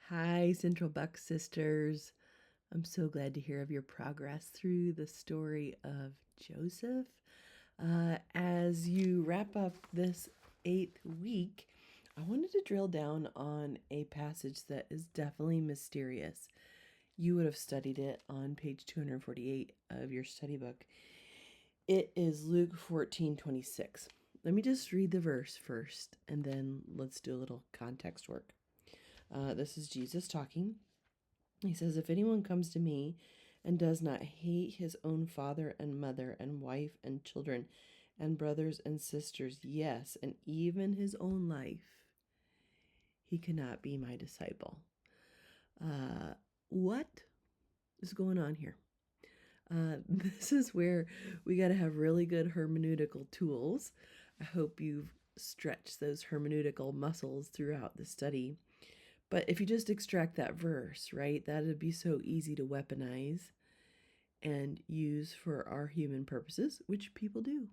Hi, Central Buck sisters. I'm so glad to hear of your progress through the story of Joseph. As you wrap up this 8th week, I wanted to drill down on a passage that is definitely mysterious. You would have studied it on page 248 of your study book. It is Luke 14:26. Let me just read the verse first, and then let's do a little context work. This is Jesus talking. He says, "If anyone comes to me and does not hate his own father and mother and wife and children and brothers and sisters, yes, and even his own life, he cannot be my disciple." What is going on here? This is where we got to have really good hermeneutical tools. I hope you've stretched those hermeneutical muscles throughout the study. But if you just extract that verse, right, that'd be so easy to weaponize and use for our human purposes, which people do.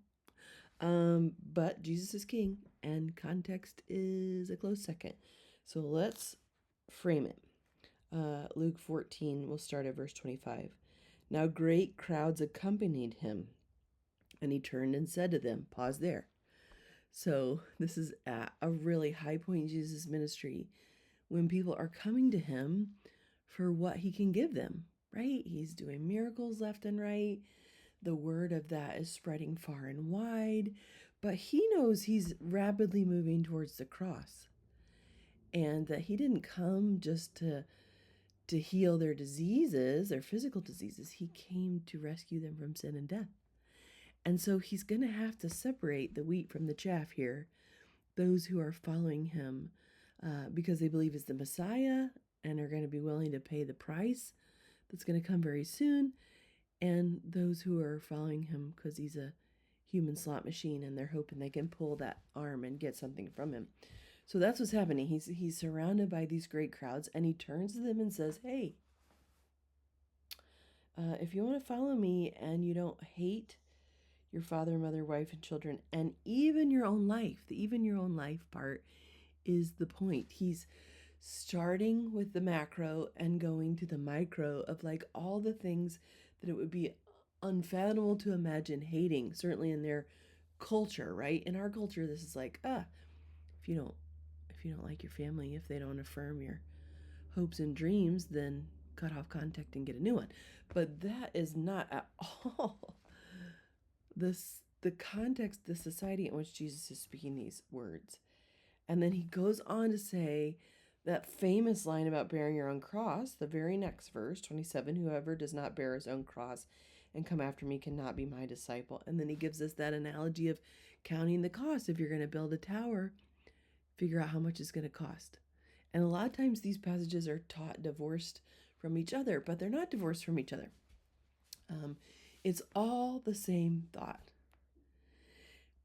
But Jesus is king, and context is a close second. So let's frame it. Luke 14, we'll start at verse 25. Now great crowds accompanied him, and he turned and said to them, pause there. So this is at a really high point in Jesus' ministry when people are coming to him for what he can give them, right? He's doing miracles left and right. The word of that is spreading far and wide, but he knows he's rapidly moving towards the cross, and that he didn't come just to heal their diseases, their physical diseases. He came to rescue them from sin and death. And so he's going to have to separate the wheat from the chaff here, those who are following him because they believe he's the Messiah and are going to be willing to pay the price that's going to come very soon, and those who are following him because he's a human slot machine and they're hoping they can pull that arm and get something from him. So that's what's happening. He's surrounded by these great crowds, and he turns to them and says, hey, if you want to follow me and you don't hate your father, mother, wife, and children, and even your own life, the even your own life part is the point. He's starting with the macro and going to the micro of like all the things that it would be unfathomable to imagine hating, certainly in their culture, right? In our culture, this is like, if you don't like your family, if they don't affirm your hopes and dreams, then cut off contact and get a new one. But that is not at all the context, the society in which Jesus is speaking these words. And then he goes on to say that famous line about bearing your own cross, the very next verse, 27, whoever does not bear his own cross and come after me cannot be my disciple. And then he gives us that analogy of counting the cost. If you're going to build a tower, figure out how much it's going to cost. And a lot of times these passages are taught divorced from each other, but they're not divorced from each other. It's all the same thought,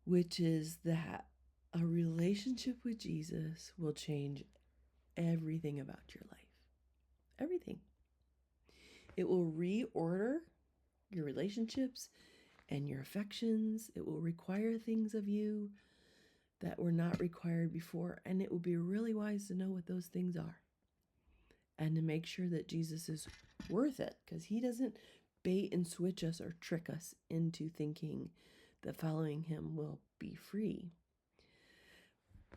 which is that a relationship with Jesus will change everything about your life. Everything. It will reorder your relationships and your affections. It will require things of you that were not required before. And it will be really wise to know what those things are and to make sure that Jesus is worth it, because he doesn't bait and switch us or trick us into thinking that following him will be free.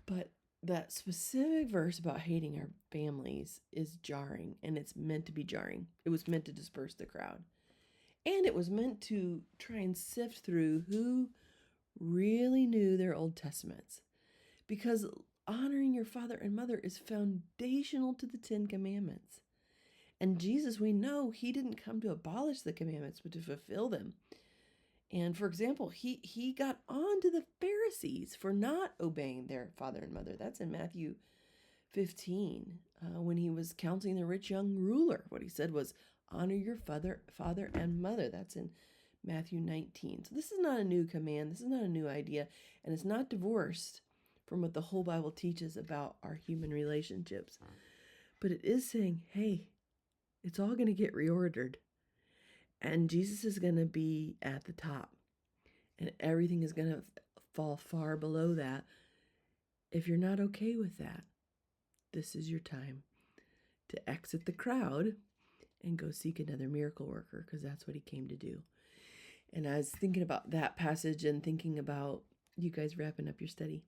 But that specific verse about hating our families is jarring, and it's meant to be jarring. It was meant to disperse the crowd. And it was meant to try and sift through who really knew their Old Testaments. Because honoring your father and mother is foundational to the 10 Commandments. And Jesus, we know he didn't come to abolish the commandments, but to fulfill them. And for example, he got on to the Pharisees for not obeying their father and mother. That's in Matthew 15, when he was counseling the rich young ruler. What he said was, honor your father and mother. That's in Matthew 19. So this is not a new command. This is not a new idea. And it's not divorced from what the whole Bible teaches about our human relationships. But it is saying, hey, it's all going to get reordered. And Jesus is going to be at the top. And everything is going to fall far below that. If you're not okay with that, this is your time to exit the crowd and go seek another miracle worker, because that's what he came to do. And I was thinking about that passage and thinking about you guys wrapping up your study.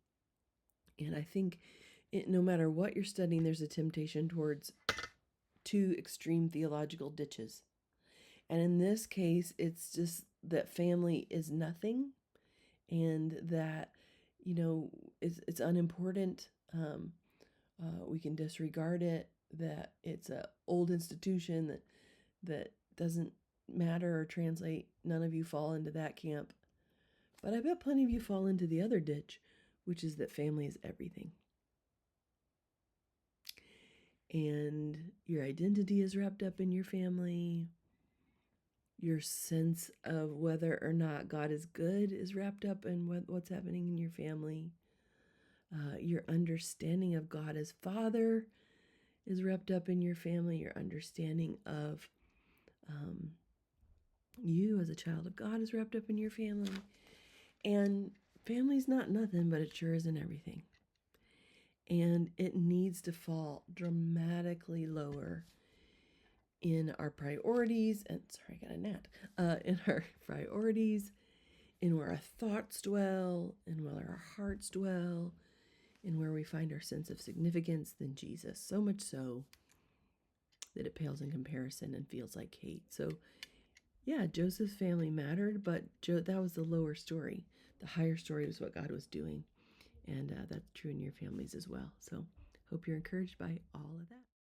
And I think no matter what you're studying, there's a temptation towards two extreme theological ditches. And in this case, it's just that family is nothing, and that, it's unimportant. We can disregard it, that it's an old institution that doesn't matter or translate. None of you fall into that camp. But I bet plenty of you fall into the other ditch, which is that family is everything. And your identity is wrapped up in your family. Your sense of whether or not God is good is wrapped up in what's happening in your family. Your understanding of God as Father is wrapped up in your family. Your understanding of you as a child of God is wrapped up in your family. And family's not nothing, but it sure isn't everything. And it needs to fall dramatically lower in our priorities. And sorry, I got a gnat. In our priorities, in where our thoughts dwell, in where our hearts dwell, in where we find our sense of significance than Jesus. So much so that it pales in comparison and feels like hate. So yeah, Joseph's family mattered, but that was the lower story. The higher story was what God was doing. And that's true in your families as well. So hope you're encouraged by all of that.